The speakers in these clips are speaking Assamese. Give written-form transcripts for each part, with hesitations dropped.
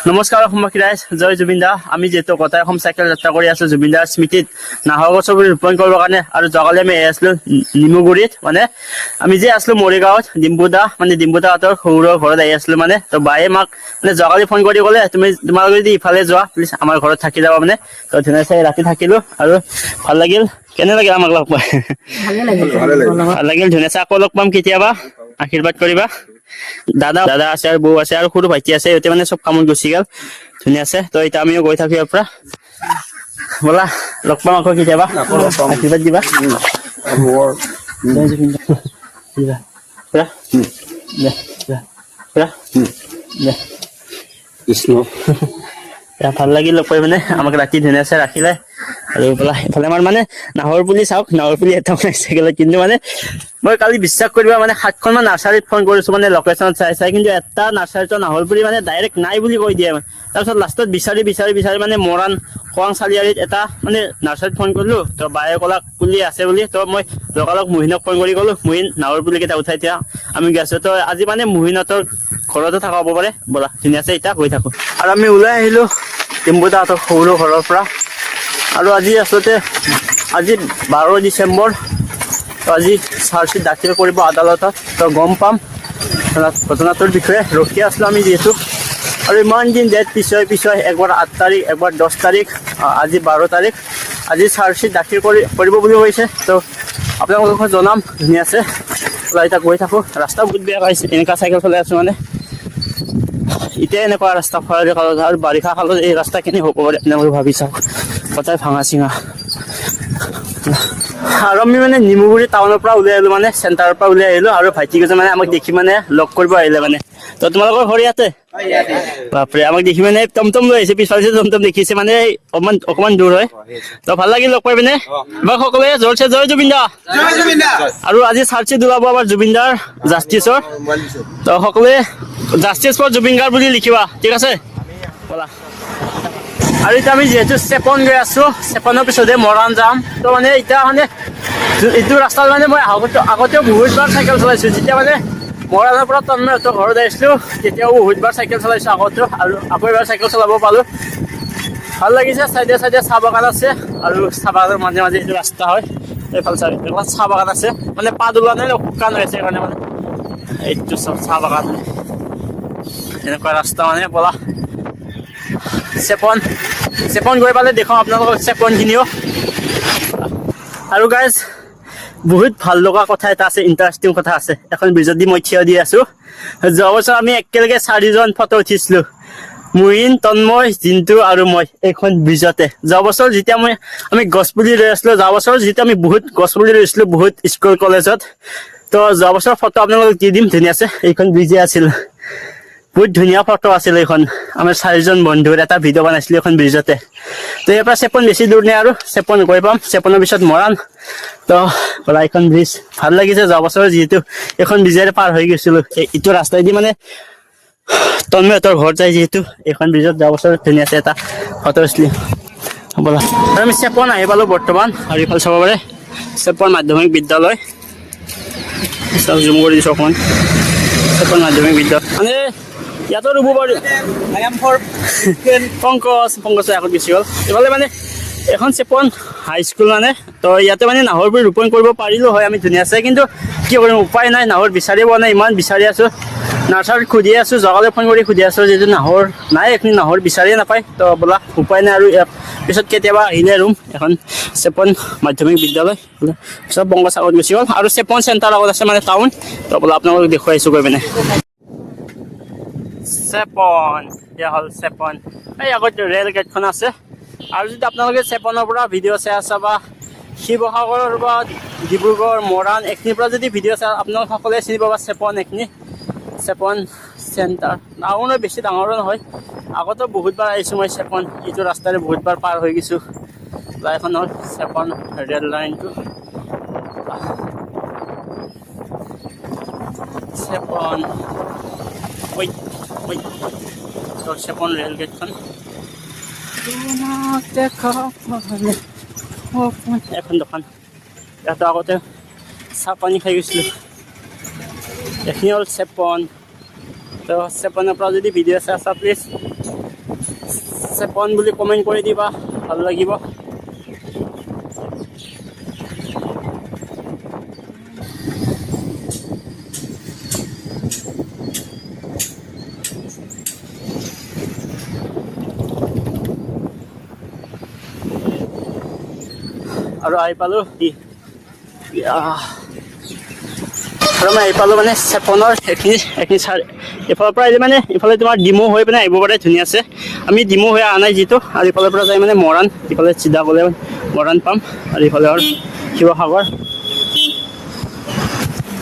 নমস্কাৰ অসমবাসী ৰাইজ, জয় জুবিন দা। আমি যিহেতু গোটাই অসম চাইকেল যাত্ৰা কৰি আছো জুবিন দাৰ স্মৃতিত নাহৰ গছৰ পুলি ৰোপণ কৰিবৰ কাৰণে। আৰু যোৱাকালি আমি আছিলো নিমুগুৰিত, মানে আমি যে আছিলো মৰিগাঁৱত ডিম্বু দাহঁতৰ সৰুৰ ঘৰত আহি আছিলো মানে। তো বায়ে মাক মানে যোৱাকালি ফোন কৰি ক'লে তোমালোকে যদি ইফালে যোৱা প্লিজ আমাৰ ঘৰত থাকি যাবা মানে। তো ধুনীয়াছে ৰাতি থাকিলো আৰু ভাল লাগিল। কেনে লাগিল আমাক লগ পাই? ভাল লাগিল ধুনীয়াছে। আকৌ লগ পাম কেতিয়াবা, আশীৰ্বাদ কৰিবা। দাদা আছে আৰু বৌ আছে আৰু সৰু ভাইটি আছে, সিহঁতে মানে চব কামত গুচি গ'ল। ধুনীয়া আছে। তো এতিয়া আমিও গৈ থাকো ইয়াৰ পৰা। ব'লা লগ পাম আকৌ কেতিয়াবা, আশীৰ্বাদ দিবা। ভাল লাগিল লগ পাই মানে। আমাক ৰাতি ধুনীয়াছে ৰাখিলে। আৰু এইফালে আমাৰ মানে নাহৰ পুলি চাওক, নাহৰ পুলি এটা বনাইছে গ'লে। কিন্তু মানে মই কালি বিশ্বাস কৰিবা মানে 7খনমান নাৰ্চাৰীত ফোন কৰিছো মানে লোকেশ্যন চাই, কিন্তু এটা নাৰ্চাৰীতো নাহৰ পুলি মানে ডাইৰেক্ট নাই বুলি কৈ দিয়ে। তাৰপিছত লাষ্টত বিচাৰি মানে মৰাণ খোৱাং চাৰিআলিত এটা মানে নাৰ্চাৰীত ফোন কৰিলো। তো বায়ে ক'লা পুলি আছে বুলি। তো মই লগালগ মুহিনক ফোন কৰি ক'লো, মুহিন নাহৰ পুলি কেইটা উঠাই দিয়া, আমি গৈ আছো। তো আজি মানে মুহিনহঁতৰ ঘৰতো থকা হ'ব পাৰে। ব'লা ধুনীয়াছে এতিয়া গৈ থাকো। আৰু আমি ওলাই আহিলো ডিম্বু দাহঁতৰ সৰু ঘৰৰ পৰা। আৰু আজি আচলতে 12 ডিচেম্বৰ। তো আজি চাৰ্জশ্বিট দাখিল কৰিব আদালতত। তো গম পাম ঘটনাটোৰ বিষয়ে। ৰখি আছিলো আমি যিহেতু, আৰু ইমান দিন ডেট পিছুৱাই একবাৰ 8 তাৰিখ, একবাৰ 10 তাৰিখ, আজি 12 তাৰিখ। আজি চাৰ্জশ্বিট দাখিল কৰিব বুলি কৈছে। তো আপোনালোকক জনাম ধুনীয়াছে। এতিয়া গৈ থাকো। ৰাস্তা বহুত বেয়া পাইছে, এনেকা চাইকেল চলাই আছো মানে। এতিয়া এনেকুৱা ৰাস্তা খৰালি কালত আৰু বাৰিষা কালত এই ৰাস্তা কেনে হ'ব পাৰে আপোনালোকে ভাবি চাওক, গোটেই ভাঙা চিঙা। আৰু আমি মানে নিমুগুৰি টাউনৰ পৰা ওলাই আহিলো, মানে চেণ্টাৰৰ পৰা ওলাই আহিলো। আৰু ভাইটি কেইজন মানে আমাক দেখি মানে লগ কৰিব আহিলে মানে। তো তোমালোকৰ ঘৰ ইয়াতে? বাপৰে, আমাক দেখি মানে টমটম লৈ আহিছে, পিছফালে টমটম দেখিছে মানে অকমান দূৰ হয়। তো ভাল লাগিল লগ পাই পিনে। এবাৰ সকলোৱে জোৰছে জয় জুবিন দা। আৰু আজি চাৰ্জশ্বিট ওলাব আমাৰ জুবিন দাৰ জাষ্টিছৰ। তো সকলোৱে জাষ্টিছ ফৰ জুবিন গাৰ্গ বুলি লিখিবা, ঠিক আছে? ব'লা। আৰু এতিয়া আমি যিহেতু চেপন গৈ আছো, চেপনৰ পিছতে মৰাণ যাম। তো মানে এতিয়া মানে এইটো ৰাস্তাত মানে মই আগতেও বহুতবাৰ চাইকেল চলাইছো। যেতিয়া মানে মৰাণৰ পৰা তন্ময়হঁতৰ ঘৰত আহিছিলো, তেতিয়াও বহুতবাৰ চাইকেল চলাইছো আগতেও, আৰু আকৌ এবাৰ চাইকেল চলাব পালো। ভাল লাগিছে। চাইডে চাহ বাগান আছে, আৰু চাহ বাগানৰ মাজে এইটো ৰাস্তা হয়। এইফালে চাহ বাগান আছে, মানে পাত ওলোৱা নাই, শুকান হৈ আছে সেইকাৰণে মানে। এইটো চাহ বাগান, এনেকুৱা ৰাস্তা মানে। ব'লা চেপন গৈ পালে দেখুৱাম আপোনালোকক চেপনখিনিও। আৰু গাইজ বহুত ভাল লগা কথা এটা আছে, ইণ্টাৰেষ্টিং কথা আছে। এখন ব্ৰিজত দি মই থিয় দি আছো। যোৱা বছৰ আমি একেলগে 4জন ফটো উঠিছিলো, মুহিন, তন্ময়, জিন্তু আৰু মই, এইখন ব্ৰিজতে। যোৱা বছৰ যেতিয়া আমি গছ পুলি ৰুই আছিলো, যোৱা বছৰ যেতিয়া আমি বহুত গছ পুলি ৰুইছিলো বহুত স্কুল কলেজত। তো যোৱা বছৰ ফটো আপোনালোকক দি দিম ধুনীয়াছে। এইখন ব্ৰিজে আছিল, বহুত ধুনীয়া ফটো আছিল এইখন। আমাৰ 4জন বন্ধুৰ এটা ভিডিঅ' বনাইছিলো এখন ব্ৰিজতে। তো ইয়াৰ পৰা চেপন বেছি দূৰ নাই, আৰু চেপন গৈ পাম। চেপনৰ পিছত মৰাণ। তো ব'লা, এইখন ব্ৰিজ ভাল লাগিছে। যোৱা বছৰ যিহেতু এইখন ব্ৰিজেৰে পাৰ হৈ গৈছিলো, এইটো ৰাস্তাইদি মানে তন্ময়হঁতৰ ঘৰত যায় যিহেতু, এইখন ব্ৰিজত যোৱা বছৰ ধুনীয়াছে এটা ফটো উঠিলো। ব'লা, আমি চেপন আহি পালো বৰ্তমান। আৰু এইফালে চাব পাৰে চেপন মাধ্যমিক বিদ্যালয়। জুম কৰি দিছো অকণমান। চেপন মাধ্যমিক বিদ্যালয় মানে ইয়াতো ৰুব পাৰি। পংকজ আগত গুচি গ'ল। এইফালে মানে এখন চেপন হাইস্কুল মানে। তো ইয়াতে মানে নাহৰ পুলি ৰোপণ কৰিব পাৰিলো হয় আমি ধুনীয়াছে, কিন্তু কি কৰিম, উপায় নাই। নাহৰ বিচাৰি পোৱা নাই, ইমান বিচাৰি আছো। নাৰ্চাৰীত সুধি আছো, যোৱাকালি ফোন কৰি সুধি আছো, যিহেতু নাহৰ নাই, এইখিনি নাহৰ বিচাৰিয়ে নাপায়। তো ব'লা, উপায় নাই। আৰু ইয়াৰ পিছত কেতিয়াবা আহিলে ৰুম এখন চেপন মাধ্যমিক বিদ্যালয়। চব পংকজ আগত গুচি গ'ল, আৰু চেপন চেণ্টাৰ আগত আছে মানে টাউন। তো ব'লা আপোনালোকক দেখুৱাইছো গৈ পিনে। চেপন, এয়া হ'ল চেপন। এই আগত ৰেল গেটখন আছে। আৰু যদি আপোনালোকে চেপনৰ পৰা ভিডিঅ' চাই আছা, বা শিৱসাগৰৰ বা ডিব্ৰুগড়, মৰাণ এইখিনিৰ পৰা যদি ভিডিঅ' চাই, আপোনালোক সকলোৱে চিনি পাবা চেপন। এইখিনি চেপন চেণ্টাৰ টাউনৰ বেছি ডাঙৰো নহয়। আগতো বহুতবাৰ আহিছোঁ মই চেপন, এইটো ৰাস্তাৰে বহুতবাৰ পাৰ হৈ গৈছোঁ। এখন হ'ল চেপন ৰেল লাইনটো। চেপন চেপন ৰেল গেটখন এখন দোকান, ইয়াতো আগতে চাহ পানী খাই গৈছিলোঁ। এইখিনি হ'ল চেপন। তো চেপনৰ পৰা যদি ভিডিঅ' চাই আছা প্লিজ চেপন বুলি কমেণ্ট কৰি দিবা, ভাল লাগিব। আৰু আহি পালোঁ আৰু মই আহি পালোঁ মানে চেপনৰ এইখিনি এইফালৰ পৰা আহিলে মানে ইফালে তোমাৰ ডিমৌ হৈ পিনে আহিব পাৰে ধুনীয়াছে। আমি ডিমৌ হৈ অহা নাই যিটো, আৰু ইফালৰ পৰা যাই মানে মৰাণ, ইফালে চিধা গ'লে মৰাণ পাম, আৰু ইফালে আৰু শিৱসাগৰ।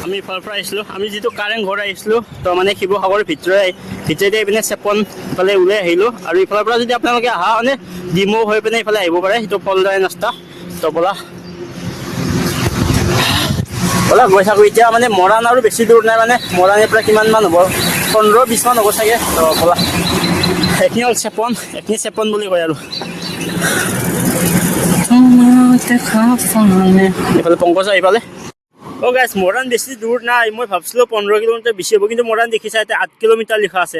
আমি ইফালৰ পৰা আহিছিলোঁ, আমি যিটো কাৰেং ঘৰ আহিছিলোঁ, তো মানে শিৱসাগৰৰ ভিতৰেদি আহি পিনে চেপন ইফালে ওলাই আহিলোঁ। আৰু ইফালৰ পৰা যদি আপোনালোকে আহা মানে ডিমৌ হৈ পিনে ইফালে আহিব পাৰে, সেইটো পলদাৰে ৰাস্তা। তো ব'লা গৈ থাকোঁ এতিয়া। মানে মৰাণ আৰু বেছি দূৰ নাই, মানে মৰাণৰ পৰা কিমান মান হ'ব, 15-20 মান হ'ব চাগে। তো ব'লা, এইখিনি হ'ল চেপন, এইখিনি চেপন বুলি কয় আৰু। এইফালে পংকজ আহি পালে। অ' গাইছ, মৰাণ বেছি দূৰ নাই, মই ভাবিছিলোঁ 15 কিলোমিটাৰ বেছি হ'ব, কিন্তু মৰাণ দেখিছা এতিয়া 8 কিলোমিটাৰ লিখা আছে।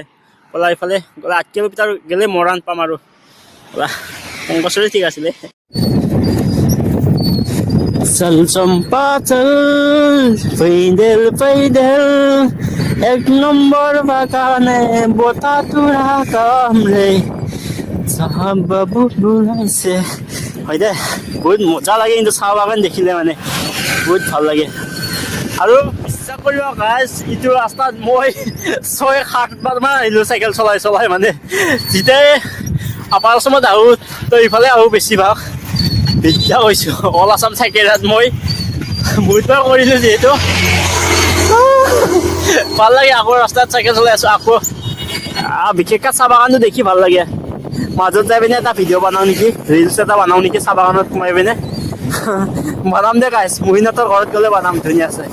ব'লা এইফালে গ'লে 8 কিলোমিটাৰ গ'লে মৰাণ পাম আৰু। ব'লা, পংকজৰে ঠিক আছিলে। চল চম্পা চল, পৈদেল এক নম্বৰ বাগানে বতাহটোৰা কামৰে চাহাব বাবু বুলাইছে। হয় দে, বহুত মজা লাগে কিন্তু চাহ বাগান দেখিলে, মানে বহুত ভাল লাগে। আৰু বিশ্বাস কৰিব গাইছ, ইটো ৰাস্তাত মই 6-7 বাৰ মান আহিলোঁ চাইকেল চলাই মানে। যেতিয়াই আপাৰ আছামত আহোঁ তো ইফালে আহোঁ বেছিভাগ। এতিয়া কৈছোঁ অল আছাম চাইকেল ৰাইড মই বহুতবাৰ কৰিলোঁ যিহেতু। ভাল লাগে, আকৌ ৰাস্তাত চাইকেল চলাই আছোঁ। আকৌ বিশেষকৈ চাহ বাগানটো দেখি ভাল লাগে। মাজত যাই পিনে এটা ভিডিঅ' বনাওঁ নেকি, ৰিলচ এটা বনাওঁ নেকি চাহ বাগানত সোমাই পিনে। বনাম দে গাইছ, মুহিনহঁতৰ ঘৰত গ'লে বনাম ধুনীয়াছে।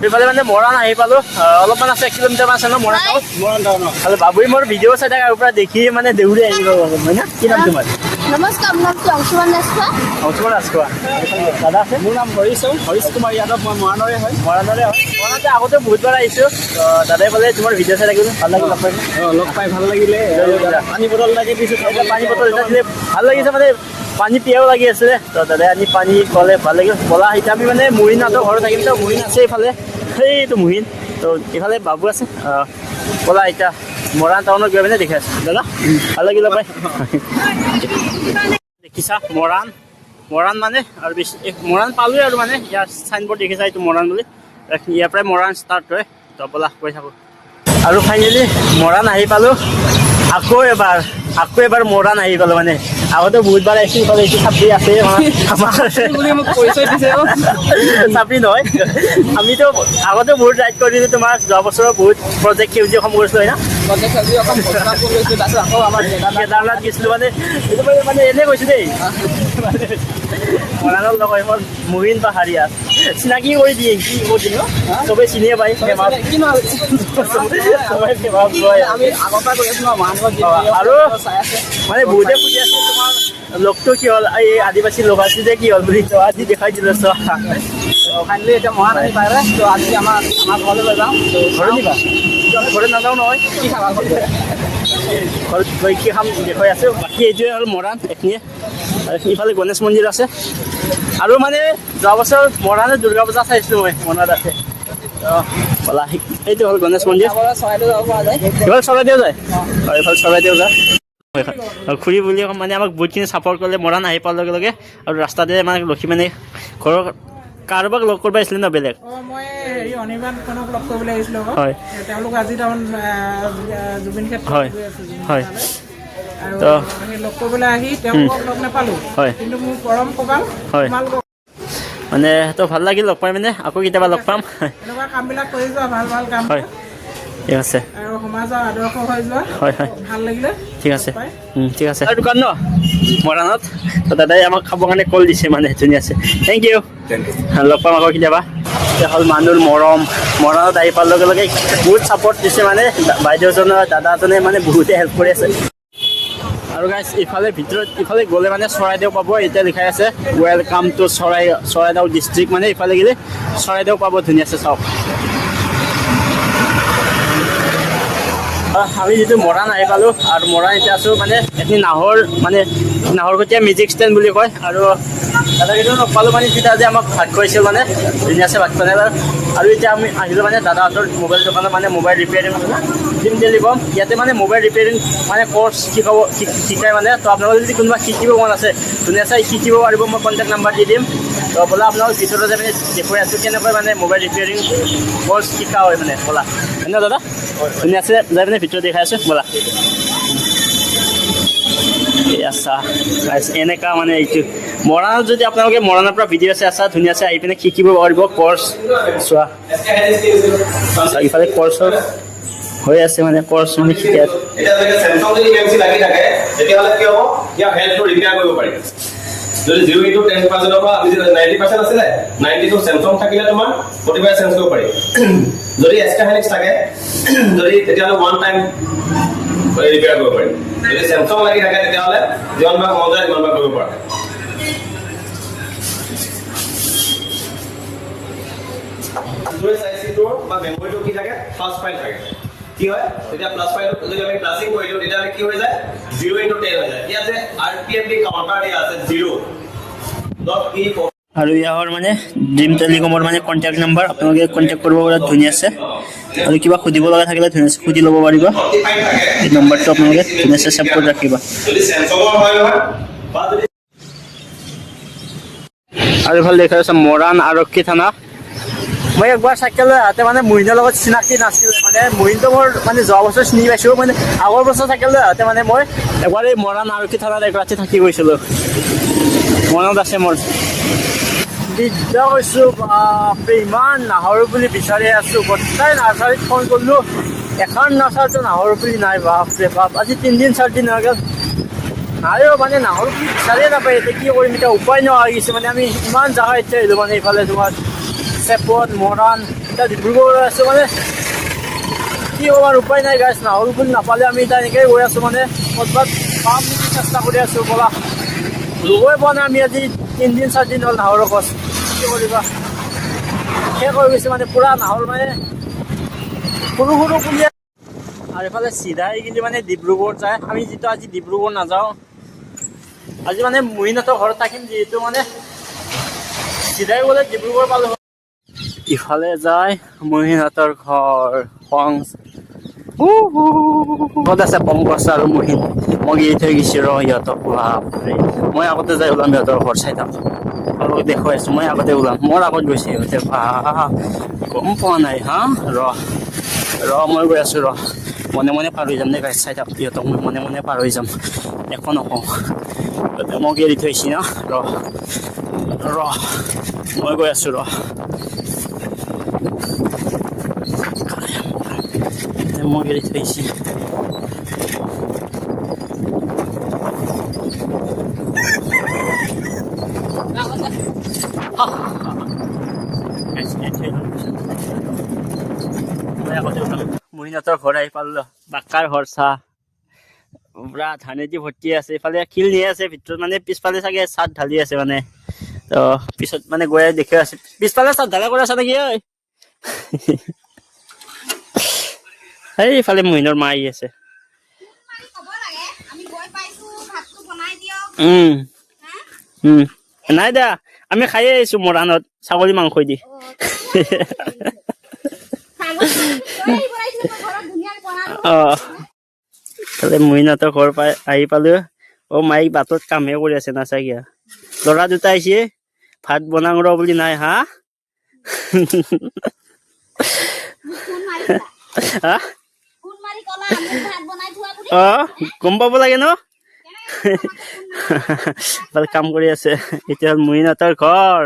এইফালে মানে মৰাণ আহি পালোঁ, অলপমান আছে 1 কিলোমিটাৰ মান আছে ন মৰাণ টাউন। আৰু বাবুই মোৰ ভিডিঅ' চাই থাকে, আৰু পৰা দেখি মানে দেউৰি আহিব হয় না? কি নাম তোমাৰ? নমস্কাৰ, মোৰ নামটো অংশুমান ৰাজখোৱা। অংশুমান ৰাজখোৱা। দাদা আছে? মোৰ নাম হৰিশ কুমাৰ যাদৱ, মই মৰাণৰে হয়। মৰাণৰে হয়। মৰাণতে আগতে বহুতবাৰ আহিছোঁ, দাদাই ক'লে তোমাৰ ভিডিঅ' চাই থাকিলোঁ, ভাল লাগিল লগ পাই। লগ পাই ভাল লাগিলে। পানী বটল লাগে দিছোঁ, পানী বটল এটা দিলে ভাল লাগিছে, মানে পানী পিয়াও লাগি আছিলে। তো দাদাই আনি পানী ক'লে ভাল লাগিল। ব'লা এতিয়া আমি মানে মুহিনহঁতৰ ঘৰত থাকিম, তো মুহিন আছে এইফালে, সেইটো মুহিন। তো এইফালে বাবু আছে। ব'লা এতিয়া মৰাণ টাউনত গৈ পিনে দেখি আছোঁ। দাদা ভাল লাগিল পাই। দেখিছা মৰাণ মানে, আৰু বেছি মৰাণ পালোঁৱে আৰু, মানে ইয়াৰ চাইনবোৰ্ড দেখিছা এইটো মৰাণ বুলি, ইয়াৰ পৰাই মৰাণ ষ্টাৰ্ট হয়। তো ব'লা গৈ থাকোঁ। আৰু ফাইনেলি মৰাণ আহি পালোঁ। আকৌ এবাৰ মৰাণ আহি পালোঁ, মানে আগতে বহুতবাৰ আহিছোঁ। ইফালে এইটো চাপৰি আছে বুলি মোক পৰিচয় দিছে। চাপৰি নহয়, আমিতো আগতে বহুত ৰাইড কৰিছিলোঁ। তোমাৰ যোৱা বছৰৰ বহুত প্ৰজেক্ট সেউজীয়া অসম কৰিছিলোঁ হয় না? আকৌ আমাৰ কেদাৰনাথ গৈছিলোঁ, মানে এইটো মানে এনেই কৈছোঁ দেই। মৰাণৰ লগৰ মোৰ মুহিন পাহাৰীয়া চিনাকি কৰি দিয়ে, কি কৰি দিম চবেই চিনিয়ে পায়। আমি আগৰ পৰা গৈ আছোঁ আৰু মানে বহুতে সুধি আছে তোমাৰ লগটো কি হ'ল, এই আদিবাসী লগ আছিল যে কি হ'ল বুলি, আজি দেখাই দিলোঁ। ফাইনেলি এতিয়া মৰাণ আহি পালে, তো আজি আমাৰ ঘৰলৈ লৈ যাওঁ। ঘৰত নিবা? ঘৰত নাযাওঁ নহয়, কি খাবা? ঘৰত গৈ কি খাম দেখুৱাই আছোঁ। বাকী এইটোৱে হ'ল মৰাণ এইখিনিয়ে। ইফালে গণেশ মন্দিৰ আছে। আৰু মানে যোৱা বছৰ মৰাণত দুৰ্গা পূজা চাইছিলোঁ মই, মনত আছে। ব'লা এইটো হ'ল গণেশ মন্দিৰ। চৰাইদেউ যাব পৰা যায়। এইফালে চৰাইদেউ যায়, এইফালে চৰাইদেউ যায়। খুৰী বুলি মানে আমাক বহুতখিনি ছাপৰ্ট কৰিলে মৰাণ আহি পোৱাৰ লগে লগে। আৰু ৰাস্তাতে মানে ৰখি মানে ঘৰৰ কাৰোবাক লগ কৰিব আহিছিলে ন বেলেগ। মই হেৰি অনিৰ্বাণখনক লগ কৰিবলৈ আহিছিলোঁ। হয়, তেওঁলোক আজি তাৰমানে জুবিন ক্ষেত্ৰত হয় গৈ আছে, জুবিন হয়। আৰু তো সেই লগ কৰিবলৈ আহি তেওঁলোকক লগ নাপালোঁ। হয়, কিন্তু মোৰ পৰম কপাল হয়, তোমালোকক মানে তো ভাল লাগিল লগ পাই, মানে আকৌ কেতিয়াবা লগ পাম। এনেকুৱা কামবিলাক কৰি যোৱা, ভাল কাম হয়, ঠিক আছে। আৰু সমাজৰ আদৰ্শ হৈ যোৱা, হয় হয়, ভাল লাগিলে ঠিক আছে। লগ পাই। ঠিক আছে। দোকান ন মৰাণত, তো দাদাই আমাক খাবৰ কাৰণে কল দিছে, মানে ধুনীয়া আছে। Thank U. লগ পাম আকৌ কেতিয়াবা। এতিয়া হ'ল মানুহৰ মৰাণত আহি পোৱাৰ লগে লগে বহুত ছাপৰ্ট দিছে, মানে বাইদেউজনৰ দাদাজনে মানে বহুতে হেল্প কৰি আছে। আৰু গাইছ ইফালে ভিতৰত ইফালে গ'লে মানে চৰাইদেউ পাব, এতিয়া লিখাই আছে ৱেলকাম টু চৰাইদেউ ডিষ্ট্ৰিক্ট, মানে ইফালে গ'লে চৰাইদেউ পাব। ধুনীয়া আছে চাওক। আমি যিটো মৰাণ আহি পালোঁ আৰু মৰাণ এতিয়া আছোঁ মানে এখিনি নাহৰকটীয়া মিউজিক ষ্টেণ্ড বুলি কয় আৰু দাদাকেইজন লগ পালোঁ মানে তেতিয়া আজি আমাক ভাত খুৱাইছিল মানে ধুনীয়াছে ভাত খুৱাই আৰু এতিয়া আমি আহিলোঁ মানে দাদাহঁতৰ মোবাইল দোকানত মানে মোবাইল ৰিপেয়াৰিং দিম টেলিকম ইয়াতে মানে মোবাইল ৰিপেয়াৰিং মানে কৰ্চ শিকাই মানে তো আপোনালোকে যদি কোনোবা শিকিব মন আছে ধুনীয়াছে শিকিব পাৰিব মই কণ্টেক্ট নাম্বাৰ দি দিম তো বোলা আপোনালোক ভিতৰত যাই মানে দেখুৱাই আছোঁ কেনেকৈ মানে মোবাইল ৰিপেয়াৰিং কৰ্চ শিকা হয় মানে বোলা হয়নে দাদা ধুনীয়াছে যাই মানে ভিতৰত দেখাই আছোঁ বোলা আচ্ছা এনেকুৱা মানে এইটো মৰাণত যদি আপোনালোকে মৰাণৰ পৰা ভিডিঅ' আছে ধুনীয়াছে আহি পিনে শিকিব পাৰিব কৰ্চ চোৱা ইফালে কৰ্চৰ হৈ আছে মানে কৰ্চ মানে শিকাই আছে স্যামসাং যদি ইএমসি লাগি থাকে তেতিয়াহ'লে কি হ'ব ইয়াৰ হেল্থটো ৰিপেয়াৰ কৰিব পাৰি যদি 0 into 10% পৰা আমি যদি 90% আছিলে 92 স্যামসাং থাকিলে তোমাৰ প্ৰতিবাৰ চেঞ্জ কৰিব পাৰি যদি এক্সট্ৰা হেলিক্স থাকে যদি তেতিয়াহ'লে ওৱান টাইম ৰিপেয়াৰ কৰিব পাৰি যদি স্যামসাং লাগি থাকে তেতিয়াহ'লে যিমান বাৰ মন যায় সিমান বাৰ কৰিব পাৰা Android সাইজটো বা মেমৰিটো কি থাকে প্লাস ফাইল থাকে কি হয় তেতিয়া প্লাস ফাইল যদি আমি প্লাসিং কৰি দিও তেতিয়া কি হৈ যায় 0 into 10 হৈ যায় ইয়াতে RPM দি কাউন্টাৰ দিয়া আছে 0 ডট কি আৰু ইয়াৰ মানে ড্ৰিম টেলিকমৰ মানে কণ্টেক্ট নাম্বাৰ আপোনালোকে কণ্টেক্ট কৰিব পৰা ধুনীয়াছে আৰু কিবা সুধিব লগা থাকিলে ধুনীয়াছে সুধি ল'ব পাৰিব এই নম্বৰটো আপোনালোকে ধুনীয়াছে ছেভ কৰি ৰাখিবা যদি স্যামসাংৰ হয় নহয় বা যদি আৰু ভাল দেখা আছে মৰাণ আৰক্ষী থানা মই একবাৰ চাইকেল লৈ আহোঁতে মানে মহিলাৰ লগত চিনাকি নাছিল মানে মহিলাটো মোৰ মানে যোৱা বছৰ চিনি পাইছোঁ মানে আগৰ বছৰ চাইকেল লৈ আহোঁতে মানে মই এবাৰ এই মৰাণ আৰক্ষী থানাত এক ৰাতি থাকি গৈছিলোঁ মনত আছে মোৰ দিগদাৰ কৈছোঁ বাপৰে ইমান নাহৰ বুলি বিচাৰি আছোঁ গোটেই নাৰ্চাৰীত ফোন কৰিলোঁ এখন নাৰ্চাৰীটো নাহৰ বুলি নাই বাপৰে বাপ আজি 3 দিন 4 দিন হৈ গ'ল নাই মানে নাহৰ বুলি বিচাৰিয়ে নাপায় এতিয়া কি কৰিম এতিয়া উপায় নোহোৱা হৈ গৈছে মানে আমি ইমান জাগা এতিয়া আহিলোঁ মানে ইফালে তোমাৰ চেপত মৰাণ এতিয়া ডিব্ৰুগড় আছোঁ মানে কি হ'ব আৰু উপায় নাই গাইছ নাহৰ বুলি নাপালে আমি এতিয়া এনেকৈয়ে গৈ আছোঁ মানে ক'ৰবাত পাম নেকি চেষ্টা কৰি আছোঁ ব'লা ৰুবই পোৱা নাই আমি আজি 3 দিন 4 দিন হ'ল নাহৰৰ গছ কি কৰিবা শেষ হৈ গৈছে মানে পূৰা নাহৰ মানে সৰু সৰু পুলি আৰু এফালে চিধাই কিন্তু মানে ডিব্ৰুগড় যায় আমি যিটো আজি ডিব্ৰুগড় নাযাওঁ আজি মানে মহিনাথৰ ঘৰত থাকিম যিহেতু মানে চিধাই গ'লে ডিব্ৰুগড় পালোঁ ইফালে যায় মহিনাথৰ ঘৰ ক'ত আছে পংকজ আৰু মহিন মই এৰি থৈ গৈছোঁ ৰ সিহঁতক বাপৰে মই আগতে যাই ওলাম সিহঁতৰ ঘৰ চাই থাক অলপ দেখুৱাই আছোঁ মই আগতে ওলাম মোৰ আগত গৈছে সিহঁতে গম পোৱা নাই হা ৰ মই গৈ আছোঁ ৰ মনে মনে পাৰ হৈ যাম দে গাড়ী চাই থাক সিহঁতক মই মনে মনে পাৰ হৈ যাম একো নকওঁ মোক এৰি থৈছি ন ৰ মই গৈ আছোঁ ৰ মই এৰি থৈছি মহিনাথৰ ঘৰ আহি পালোঁ বাকাৰ হৰচা পুৰা ধানেদি ভৰ্তি আছে ইফালে শিল নিয়ে আছে ভিতৰত মানে পিছফালে চাগে চাট ঢালি আছে মানে তো পিছত মানে গৈ দেখি আছে পিছফালে চাট ঢালা কৰি আছে নেকি ঐ এইফালে মহিনৰ মা আহি আছে নাই দা আমি খাই আহিছোঁ মৰাণত ছাগলী মাংস দি তাহলে মহিনাথৰ ঘৰ পাই আহি পালোঁ মাইক বাটত কামহে কৰি আছে নাচাকিয়া ল'ৰা দুটা আহিছে ভাত বনাং ৰ বুলি নাই হা গম পাব লাগে ন কাম কৰি আছে এতিয়া মহিনাথৰ ঘৰ